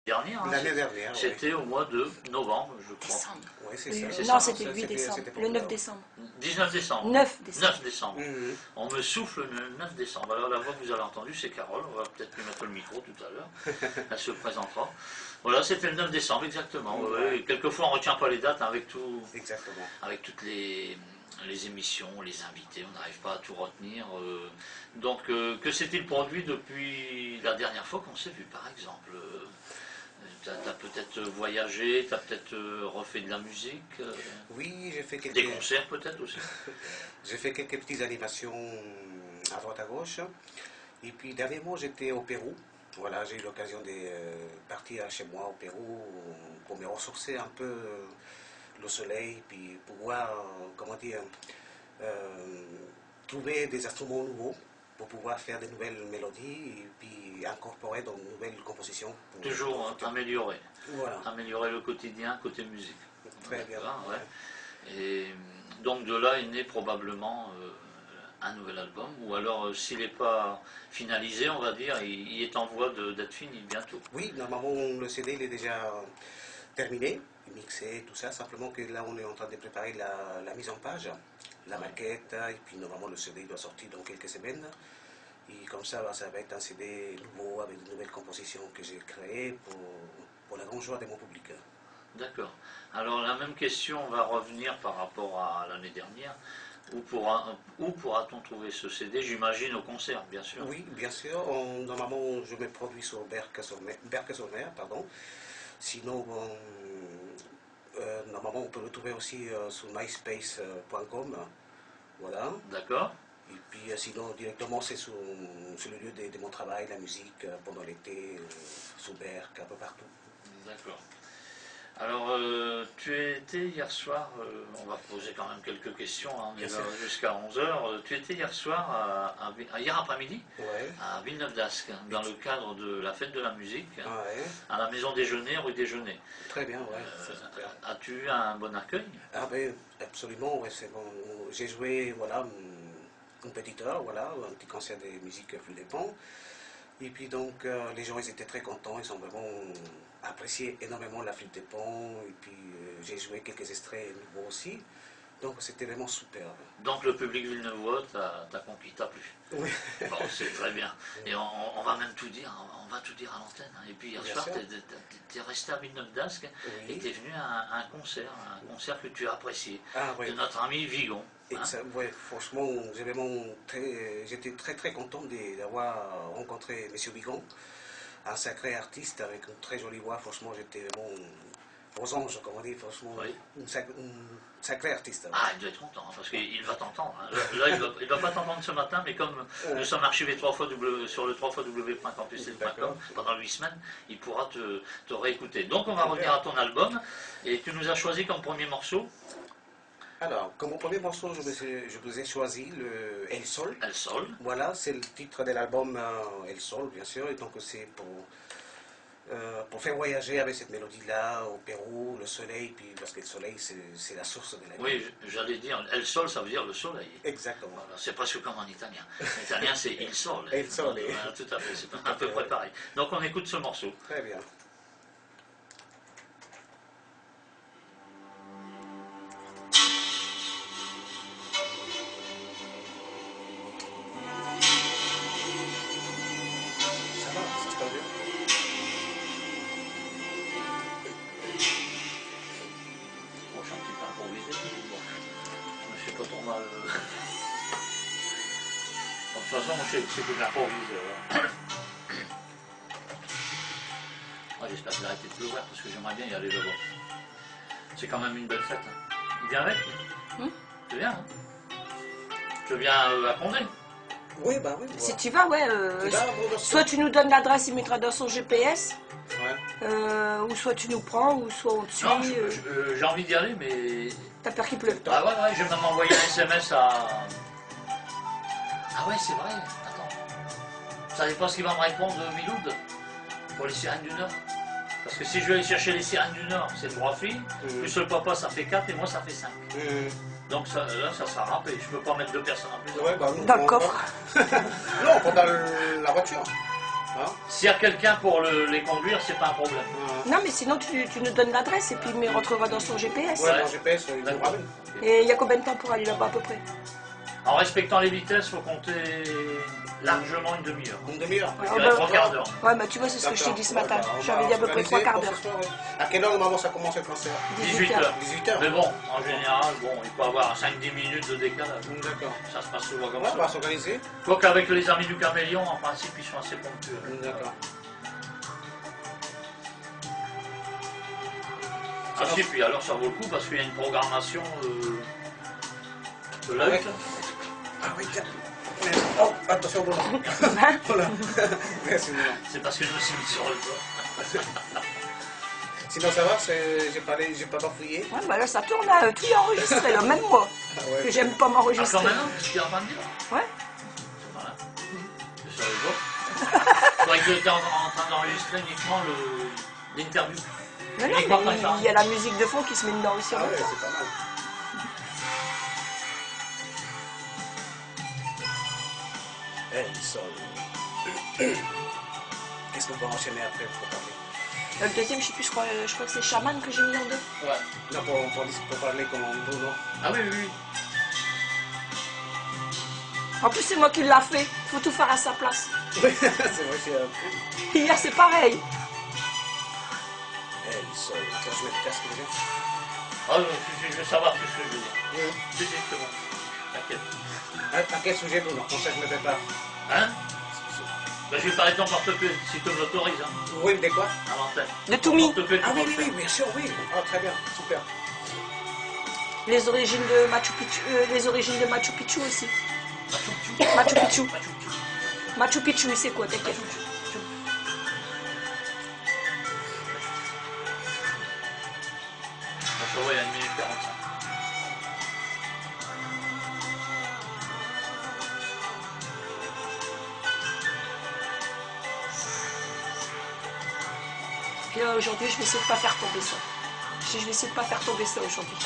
dernière. Hein, L'année dernière, c'était au mois de novembre, je crois. Décembre. Oui, c'est ça. Non, c'était le 8 décembre. Le 9 décembre. 19 décembre. 9 décembre. 9 décembre. On me souffle le 9 décembre. Alors la voix que vous avez entendue, c'est Carole. On va peut-être lui mettre le micro tout à l'heure. Elle se présentera. Voilà, c'était le 9 décembre, exactement. Ouais. Quelquefois, on ne retient pas les dates avec tout. Exactement. Avec toutes les émissions, les invités, on n'arrive pas à tout retenir. Donc, que s'est-il produit depuis la dernière fois qu'on s'est vu, par exemple? Tu as peut-être voyagé, tu as peut-être refait de la musique. Oui, j'ai fait quelques... Des concerts peut-être aussi. J'ai fait quelques petites animations à droite à gauche. Et puis dernièrement, j'étais au Pérou. Voilà, j'ai eu l'occasion de partir chez moi au Pérou pour me ressourcer un peu le soleil, puis pouvoir, comment dire, trouver des instruments nouveaux pour pouvoir faire de nouvelles mélodies et puis incorporer dans de nouvelles compositions. Toujours améliorer. Voilà. Améliorer le quotidien côté musique. Très bien. Ouais. Et donc de là est né probablement un nouvel album, ou alors s'il n'est pas finalisé, on va dire, il est en voie d'être fini bientôt. Oui, normalement le CD il est déjà terminé, mixé, tout ça, simplement que là on est en train de préparer la mise en page, la maquette, et puis normalement le CD doit sortir dans quelques semaines. Et comme ça va être un CD nouveau avec de nouvelles compositions que j'ai créées pour la grande joie de mon public. D'accord. Alors la même question va revenir par rapport à l'année dernière. Où pourra-t-on trouver ce CD? J'imagine au concert, bien sûr. Oui, bien sûr. Normalement, je me produis sur Berck-sur-Mer, pardon. Sinon, normalement, on peut le trouver aussi sur myspace.com. Voilà. D'accord. Et puis sinon, directement, c'est sur le lieu de mon travail, la musique, pendant l'été, sur Berck, un peu partout. D'accord. Alors, tu étais hier soir, on va poser quand même quelques questions, hein, on est là jusqu'à 11h. Tu étais hier soir, hier après-midi, à Villeneuve-d'Ascq, dans le cadre de la fête de la musique, à la maison déjeuner, rue Déjeuner. Très bien, As-tu eu un bon accueil? Ah ben, absolument, c'est bon. J'ai joué, voilà, une petite heure, voilà, un petit concert de musique flûte de pan. Et puis donc, les gens ils étaient très contents, ils ont vraiment apprécié énormément la flûte de pan. Et puis, j'ai joué quelques extraits nouveaux aussi. Donc, c'était vraiment superbe. Donc, le public villeneuvois t'a conquis, t'a plu. Oui. Bon, c'est très bien. Et on va même tout dire, on va tout dire à l'antenne. Et puis, hier soir, tu es resté à Villeneuve-d'Ascq et tu es venu à un concert que tu as apprécié, de notre ami Vigon. Ouais, franchement, j'étais très très content d'avoir rencontré M. Vigon, un sacré artiste avec une très jolie voix. Franchement, j'étais vraiment aux anges, comme on dit, franchement, un sacré artiste. Ah, il doit être content, parce qu'il va t'entendre. Hein. Là, il ne va pas t'entendre ce matin, mais comme nous sommes archivés sur le www.campusl.com pendant 8 semaines, il pourra te réécouter. Donc, on va revenir à ton album, et tu nous as choisi comme premier morceau. Alors, comme premier morceau, je vous ai choisi le El Sol. El Sol. Voilà, c'est le titre de l'album El Sol, bien sûr, et donc c'est pour faire voyager avec cette mélodie-là au Pérou, le soleil, puis parce que le soleil, c'est la source de la vie. Oui, j'allais dire, El Sol, ça veut dire le soleil. Exactement. Voilà, c'est presque comme en italien. En italien, c'est Il Sole. El Sole. Voilà, tout à fait, c'est à peu près pareil. Donc, on écoute ce morceau. Très bien. De toute façon, c'est que je l'improvise. J'espère qu'il a arrêté de pleuvoir parce que j'aimerais bien y aller là-bas. C'est quand même une belle fête. Hein. Il vient avec? Tu viens? Hein? Tu viens à Condé? Oui, bah oui. Si tu vas, soit tu nous donnes l'adresse, il mettra dans son GPS. Ou soit tu nous prends, ou soit on te suit. Non, j'ai envie d'y aller, mais... T'as peur qu'il pleuve. Ah ouais, je vais même envoyer un SMS à... Ah ouais, c'est vrai, attends. Vous savez pas ce qu'il va me répondre, Miloud, pour les sirènes du Nord? Parce que si je vais aller chercher les sirènes du Nord, c'est 3 filles, plus le papa ça fait 4 et moi ça fait 5. Donc ça, là, ça sera râpé, je peux pas mettre 2 personnes en plus. Ouais, bah, dans le coffre. Non, pendant la voiture. S'il y a quelqu'un pour les conduire, c'est pas un problème. Non, mais sinon tu nous donnes l'adresse et puis il me rentrera dans son GPS. Ouais, mon GPS, il nous ramène. Et il y a combien de temps pour aller là-bas à peu près? En respectant les vitesses, il faut compter largement une demi-heure. Une demi-heure? Je dirais 3 quarts d'heure. Ouais, bah tu vois, c'est ce que je t'ai dit ce matin. J'avais dit à peu près 3 quarts d'heure. À quelle heure normalement ça commence le concert? 18 heures. 18 heures. Mais bon, en général, il peut y avoir 5-10 minutes de décalage. D'accord. Ça se passe souvent comme Ouais, ça. on va s'organiser. Quoique avec les amis du caméléon, en principe, ils sont assez ponctuels. D'accord. Ah si, puis alors ça vaut le coup parce qu'il y a une programmation de l'œil. Ah oui, tiens. Oh, attention, bon. Voilà. Merci, Bruno. C'est parce que je me suis mis sur le doigt. Sinon, ça va, j'ai pas bafouillé. Ouais, bah là ça tourne, là, tout est enregistré, là, même moi. Ouais. Que j'aime pas Ah, m'enregistrer. quand même, tu es en train de dire? Ouais. Voilà. C'est sur le doigt. Je croyais que tu étais en train d'enregistrer uniquement l'interview. Non, non, mais il y a la musique de fond qui se met dedans aussi. Ah ouais, c'est pas mal. Qu'est-ce qu'on va enchaîner après pour parler? Le deuxième, je sais plus, je crois que c'est Chaman que j'ai mis en deux. Ouais. Non, pour parler comme Bruno. Ah oui, oui, oui. En plus, c'est moi qui l'a fait. Il faut tout faire à sa place. Oui, c'est vrai, c'est Hier, c'est pareil. Quand je mets le casque déjà. Ah, je veux savoir tout ce que je veux dire. Oui. C'est bon. T'inquiète. À quel sujet, Bruno? Comme ça, je me prépare. Hein? Ben, je vais parler de ton porte-clés, si tu me l'autorises, hein, Oui, de quoi? à l'antenne. De Toumi. Porte-clés, Ah tu oui, peux oui, le oui, faire. bien sûr, oui. Ah, très bien, super. Les origines de Machu Picchu, Machu Picchu aussi. Machu Picchu. Machu Picchu. Machu Picchu. Machu Picchu, c'est quoi, t'inquiète. Je vois, il y a 1 minute 45. Puis là, aujourd'hui, je vais essayer de pas faire tomber ça. Je vais essayer de pas faire tomber ça aujourd'hui.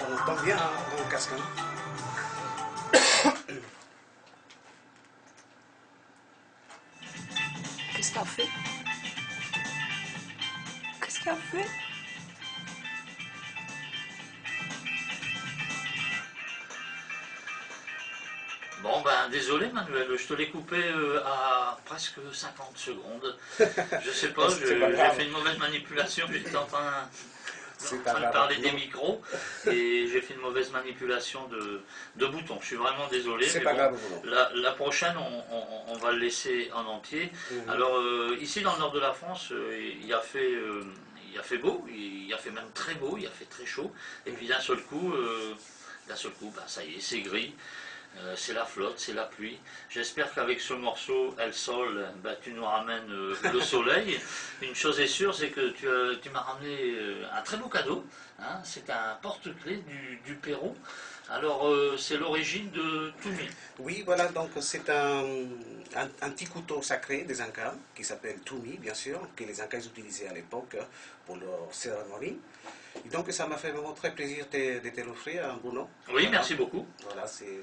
On entend bien hein, dans le casque. Hein. Qu'est-ce qu'elle fait? Qu'est-ce qu'elle fait? Bon, ben, désolé, Manuel, je te l'ai coupé à presque 50 secondes. Je sais pas, C'est j'ai pas grave. fait une mauvaise manipulation, j'étais en train C'est de pas grave. parler des Non. micros et j'ai fait une mauvaise manipulation de boutons. Je suis vraiment désolé. C'est mais pas bon, grave, Bruno. la prochaine, on va le laisser en entier. Mhm. Alors, ici, dans le nord de la France, il a fait beau, il a fait même très beau, il a fait très chaud. Et puis d'un seul coup, ben, ça y est, c'est gris. C'est la flotte, c'est la pluie. J'espère qu'avec ce morceau, El Sol, bah, tu nous ramènes le soleil. Une chose est sûre, c'est que tu m'as ramené un très beau cadeau. Hein, c'est un porte-clés du Pérou. Alors, c'est l'origine de Toumi. Oui, voilà, donc c'est un petit couteau sacré des Incas qui s'appelle Toumi, bien sûr, que les Incas utilisaient à l'époque pour leur cérémonie. Et donc ça m'a fait vraiment très plaisir de te l'offrir, Bruno. Oui, Voilà. merci beaucoup. Voilà, c'est...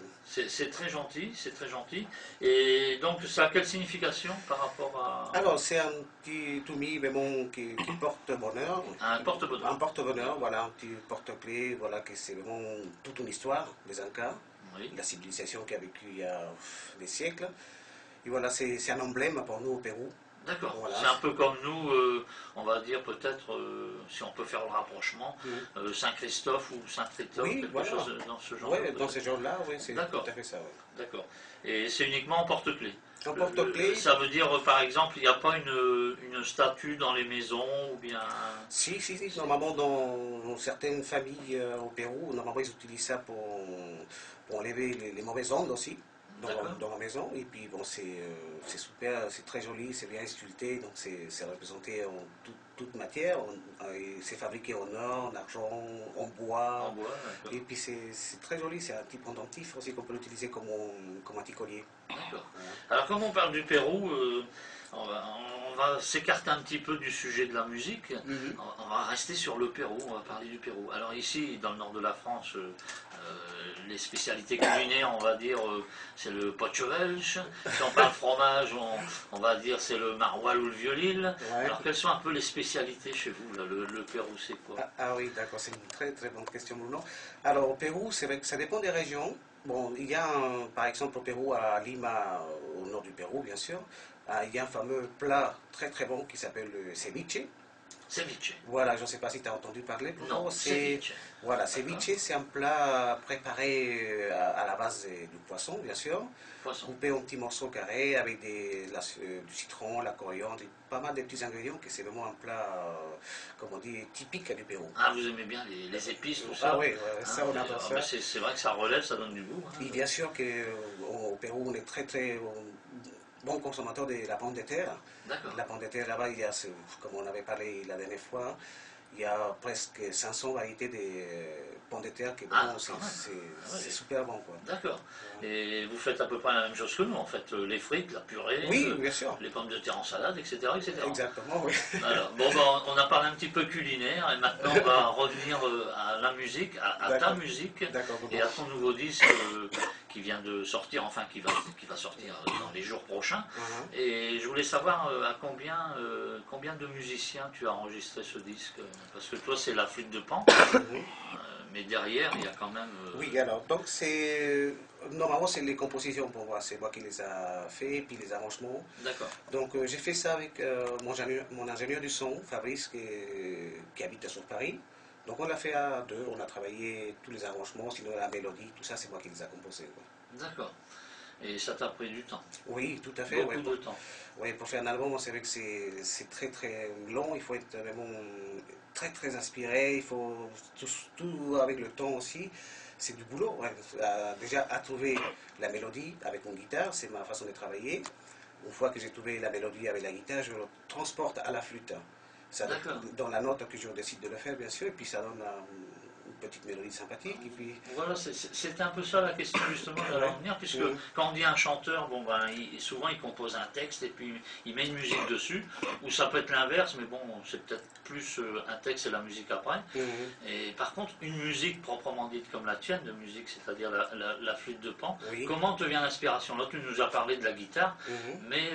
C'est très gentil, c'est très gentil. Et donc, ça a quelle signification par rapport à... Alors, c'est un petit Toumi, mais bon, qui porte bonheur. Un porte-bonheur. Un porte-bonheur, voilà, un petit porte-clés, voilà, que c'est vraiment toute une histoire des Incas, Oui. la civilisation qui a vécu il y a des siècles. Et voilà, c'est un emblème pour nous au Pérou. D'accord. Voilà. C'est un peu comme nous, on va dire peut-être, si on peut faire le rapprochement, Saint-Christophe ou Saint-Trétophe, Oui, quelque voilà. chose dans ce genre. Oui, dans ce genre-là, oui, c'est tout D'accord. à fait ça. Ouais. D'accord. Et c'est uniquement en porte-clés. Un porte-clés. Ça veut dire, par exemple, il n'y a pas une statue dans les maisons ou bien... Si. Normalement, dans certaines familles au Pérou, normalement, ils utilisent ça pour enlever les mauvaises ondes aussi. Dans la maison, et puis bon, c'est super, c'est très joli, c'est bien sculpté, donc c'est représenté en toute matière. C'est fabriqué en or, en argent, en bois. En bois, Et puis c'est très joli, c'est un type pendentif aussi qu'on peut l'utiliser comme anti-collier. D'accord. Alors comme on parle du Pérou, on va s'écarter un petit peu du sujet de la musique. On va rester sur le Pérou, on va parler du Pérou. Alors ici, dans le nord de la France, les spécialités culinaires, on va dire, c'est le pocho belge. Si on parle fromage, on va dire c'est le maroilles ou le violil. Ouais. Alors quelles sont un peu les spécialités chez vous là, le Pérou, c'est quoi? Ah oui, d'accord, c'est une très très bonne question, Bruno. Alors au Pérou, c'est vrai que ça dépend des régions. Bon, il y a par exemple au Pérou, à Lima, au nord du Pérou, bien sûr, il y a un fameux plat très très bon qui s'appelle le ceviche. Ceviche. Voilà, je ne sais pas si tu as entendu parler. Non, ceviche. Voilà, ceviche, c'est un plat préparé à la base du poisson, bien sûr. Poisson. Coupé en petits morceaux carrés avec du citron, la coriandre, et pas mal de petits ingrédients, que c'est vraiment un plat, comme on dit, typique du Pérou. Ah, vous aimez bien les épices, tout ça? Ah oui, ouais, ça on adore ça. C'est vrai que ça relève, ça donne du goût. Hein. Et bien sûr qu'au Pérou, on est très très bon consommateur de la pomme de terre. D'accord. La pomme de terre là-bas, il y a, comme on avait parlé la dernière fois, il y a presque 500 variétés de pommes de terre qui c'est super bon. D'accord. Et vous faites à peu près la même chose que nous, en fait, les frites, la purée, oui, bien sûr. les pommes de terre en salade, etc. etc. Exactement, oui. Alors, bon, ben, on a parlé un petit peu culinaire, et maintenant on va revenir à la musique, à ta musique, et à ton nouveau disque qui vient de sortir, enfin qui va sortir dans les jours prochains. Et je voulais savoir à combien de musiciens tu as enregistré ce disque, parce que toi c'est la flûte de Pan, mais derrière il y a quand même... Oui, alors, donc normalement c'est les compositions pour moi, c'est moi qui les a fait, puis les arrangements. D'accord. Donc j'ai fait ça avec mon ingénieur du son, Fabrice, qui habite sur Paris. Donc on l'a fait à deux, on a travaillé tous les arrangements, sinon la mélodie, tout ça c'est moi qui les a composés. D'accord. Et ça t'a pris du temps? Oui, tout à fait. Beaucoup de temps. Oui, pour faire un album, c'est vrai que c'est très très long, il faut être vraiment très très inspiré, il faut tout avec le temps aussi. C'est du boulot. Ouais. Déjà à trouver la mélodie avec mon guitare, c'est ma façon de travailler. Une fois que j'ai trouvé la mélodie avec la guitare, je le transporte à la flûte. Ça, dans la note que je décide de le faire, bien sûr, et puis ça donne une petite mélodie sympathique. Et puis... Voilà, c'est un peu ça la question justement de l'avenir, puisque quand on dit un chanteur, bon, ben, souvent il compose un texte et puis il met une musique dessus, ou ça peut être l'inverse, mais bon, c'est peut-être plus un texte et la musique après. Et par contre, une musique proprement dite comme la tienne de musique, c'est-à-dire la flûte de Pan, comment te vient l'inspiration? Là, tu nous as parlé de la guitare, mais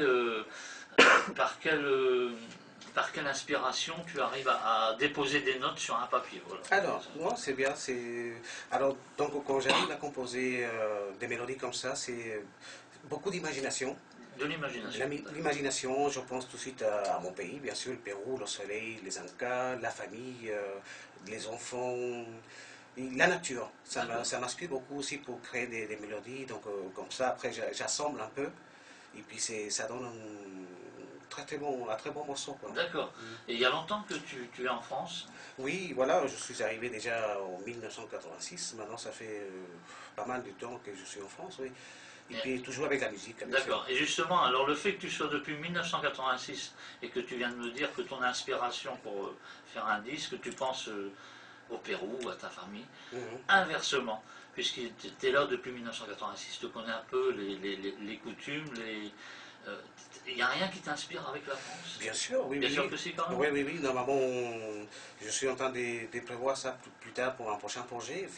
par quelle inspiration tu arrives à déposer des notes sur un papier? Voilà. Alors, non, c'est bien. Alors, donc, quand j'arrive à composer des mélodies comme ça, c'est beaucoup d'imagination. De l'imagination. L'imagination, je pense tout de suite à mon pays, bien sûr, le Pérou, le soleil, les Incas, la famille, les enfants, la nature. Ça m'inspire beaucoup aussi pour créer des mélodies. Donc, comme ça, après, j'assemble un peu. Et puis, ça donne un très bon morceau. D'accord. Et il y a longtemps que tu es en France? Oui, voilà, je suis arrivé déjà en 1986. Maintenant, ça fait pas mal de temps que je suis en France, oui. Et puis toujours avec la musique. D'accord. Et justement, alors le fait que tu sois depuis 1986 et que tu viens de me dire que ton inspiration pour faire un disque, tu penses au Pérou, à ta famille, inversement, puisqu'il était là depuis 1986, tu connais un peu les coutumes, il n'y a rien qui t'inspire avec la France? Bien sûr, oui. Bien sûr que si, quand même. Oui. Normalement, je suis en train de prévoir ça plus tard pour un prochain projet,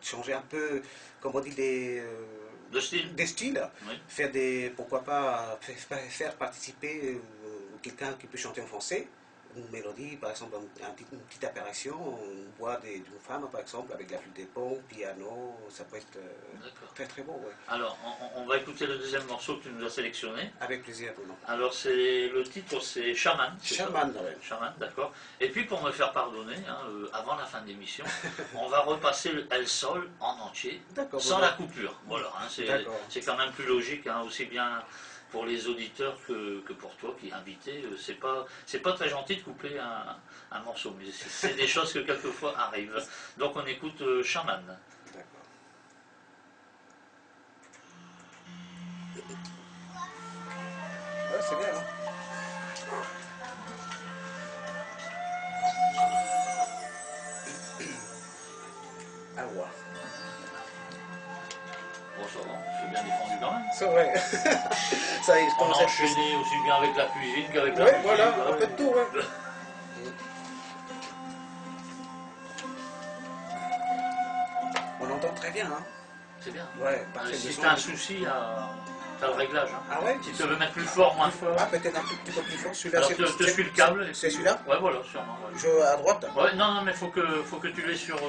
changer un peu, comme on dit, des styles. Oui. Pourquoi pas faire participer quelqu'un qui peut chanter en français. Une mélodie, par exemple, une petite apparition, une voix d'une femme, par exemple, avec la flûte de Pan, piano, ça peut être très très beau. Ouais. Alors, on va écouter le deuxième morceau que tu nous as sélectionné. Avec plaisir, Bruno. Alors, le titre, c'est Chaman. Chaman, oui. Chaman, d'accord. Et puis, pour me faire pardonner, avant la fin de l'émission, on va repasser El Sol en entier, sans la coupure. Voilà, c'est quand même plus logique, aussi bien pour les auditeurs que pour toi qui es invité. C'est pas très gentil de couper un morceau, mais c'est des choses que quelquefois arrivent. Donc on écoute Chaman. D'accord. Ouais, c'est bien, hein? ça va, c'est bien défendu quand même. C'est vrai. Ça, il On a commence à être- enchaîné aussi bien avec la cuisine qu'avec la Ouais, musique. voilà, Ouais. un peu de tout, ouais. On entend très bien, hein. C'est bien. Ouais, parfait. Si Le son, t'as un souci, t'as le réglage. Hein. Ah ouais? Si tu veux mettre plus fort, moins fort. Ah, peut-être un tout petit peu plus fort. Celui-là, Alors te suis le câble. C'est celui-là? Ouais, voilà, sûrement. Ouais. Je à droite? Ouais, non, mais faut que tu l'aies sur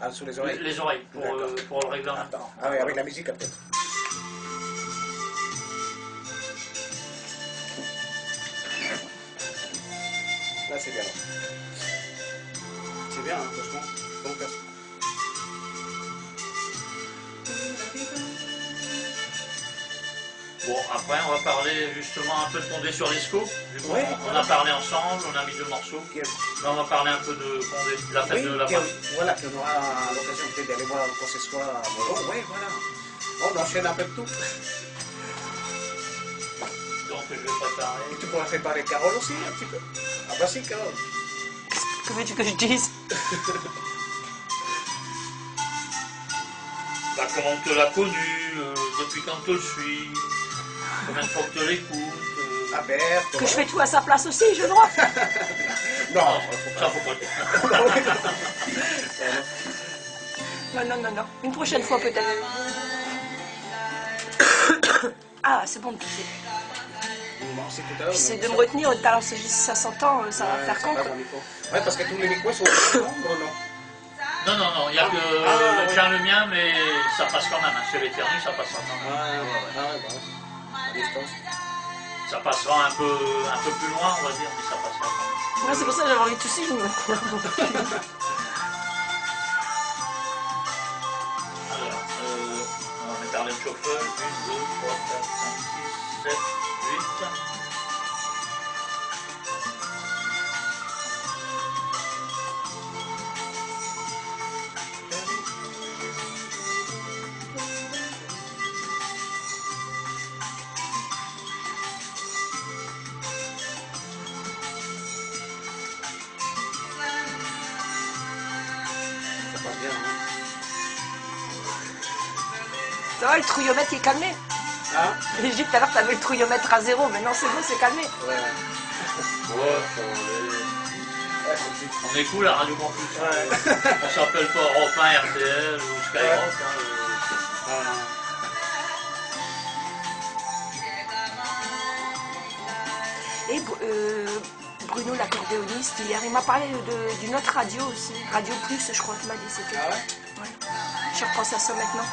Ah, sous les oreilles? les oreilles pour le régler en même temps. Attends. Ah oui, avec la musique, peut-être. Là, c'est bien. C'est bien, hein, franchement. Bon casque. Bon, après, on va parler justement un peu de Condé sur les scopes. Ouais, On voilà. a parlé ensemble, on a mis 2 morceaux. Là, on va parler un peu de Condé, de la fête de la Pâque. Voilà, qu'on aura l'occasion peut-être d'aller voir quand ce soit à Moron. Oui, voilà. On enchaîne un peu de tout. Donc, je vais préparer. Et tu pourras préparer Carole aussi, un petit peu. Ah bah si, Carole. Que veux-tu que je dise? Bah, comment on te l'a connu, depuis quand tu le suis, combien de fois que tu l'écoutes. Ah Berthe. Que je fais tout à sa place aussi, j'ai le droit. Non, Ça, faut pas le dire. Non. Une prochaine fois peut-être. Ah, c'est bon de tousser. c'est tout à l'heure. J'essaie de me retenir, tout à l'heure, si ça s'entend, ça va faire con. Quoi. Ouais, parce que tous les micros sont sombres, non? Non, il n'y a que tiens le mien, mais ça passe quand même. Hein. Chez l'éternel, ça passera quand même. À distance. Ça passera un peu plus loin, on va dire, mais ça passera quand même. Ouais, c'est pour ça que j'avais envie de tousser, je me... Alors, on va mettre le chauffeur. 1, 2, 3, 4, 5, 6, 7, 8. Ça passe bien, hein? Ça va, le trouillomètre il est calmé. Hein? J'ai dit tout à l'heure que t'avais le trouillomètre à 0, mais non, c'est bon, c'est calmé. Ouais. Ouais, ça va aller. On est cool à Radio Campus. On s'appelle pas Europe 1, RTL ou Skyrock. Hein, Et Bruno, l'accordéoniste, hier, il m'a parlé d'une autre radio aussi. Radio Plus, je crois qu'il m'a dit c'était. Ah ouais? Ouais. Je repense à ça maintenant.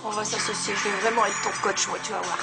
On va s'associer, je vais vraiment être ton coach, moi, tu vas voir.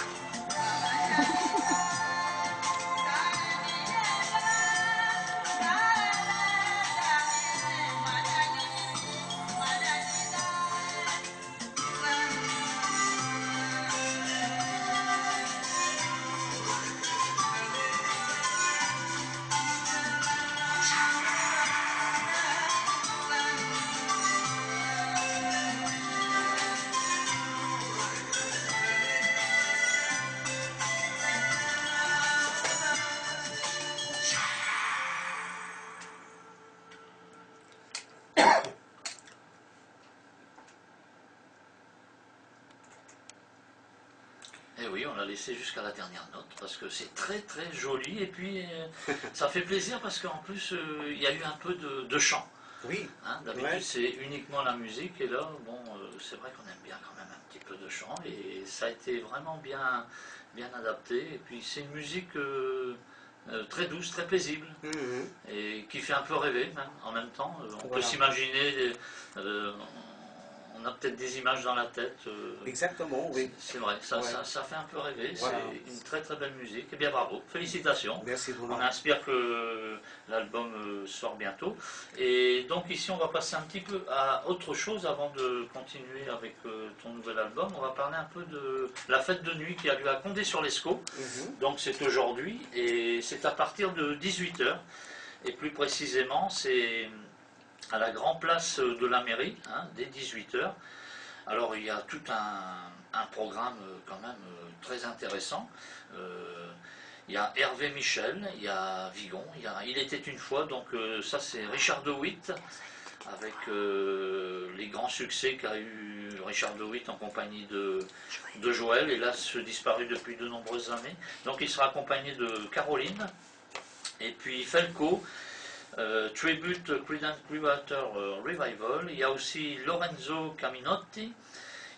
Et oui, on l'a laissé jusqu'à la dernière note parce que c'est très très joli et puis ça fait plaisir parce qu'en plus il y a eu un peu de chant. Oui. Hein, d'habitude c'est uniquement la musique et là bon c'est vrai qu'on aime bien quand même un petit peu de chant et ça a été vraiment bien adapté et puis c'est une musique très douce, très paisible, et qui fait un peu rêver même, en même temps. On peut s'imaginer, on a peut-être des images dans la tête. Exactement, oui. C'est vrai, ça fait un peu rêver, c'est une très très belle musique. Eh bien bravo, félicitations. Merci beaucoup. On espère que l'album sort bientôt. Et donc ici on va passer un petit peu à autre chose avant de continuer avec ton nouvel album. On va parler un peu de la fête de nuit qui a lieu à Condé-sur-Lescaut. Donc c'est aujourd'hui et c'est à partir de 18h. Et plus précisément c'est à la grande place de la mairie, dès 18h. Alors il y a tout un programme quand même très intéressant. Il y a Hervé Michel, il y a Vigon, Il était une fois, donc ça c'est Richard de Witt, avec les grands succès qu'a eu Richard de Witt en compagnie de Joël, hélas disparu depuis de nombreuses années. Donc il sera accompagné de Caroline, et puis Felco, Tribute Creedence Clearwater Revival. Il y a aussi Lorenzo Caminotti,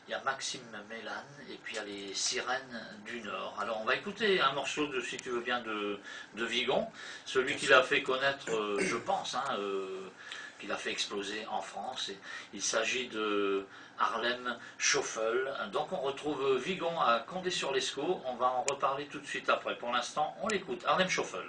il y a Maxime Mélan, et puis il y a les Sirènes du Nord. Alors on va écouter un morceau de, si tu veux bien, de Vigon, celui qui l'a fait connaître, je pense, qu'il a fait exploser en France. Et il s'agit de Harlem Shuffle. Donc on retrouve Vigon à Condé-sur-Lescaut. On va en reparler tout de suite après. Pour l'instant, on l'écoute. Harlem Shuffle.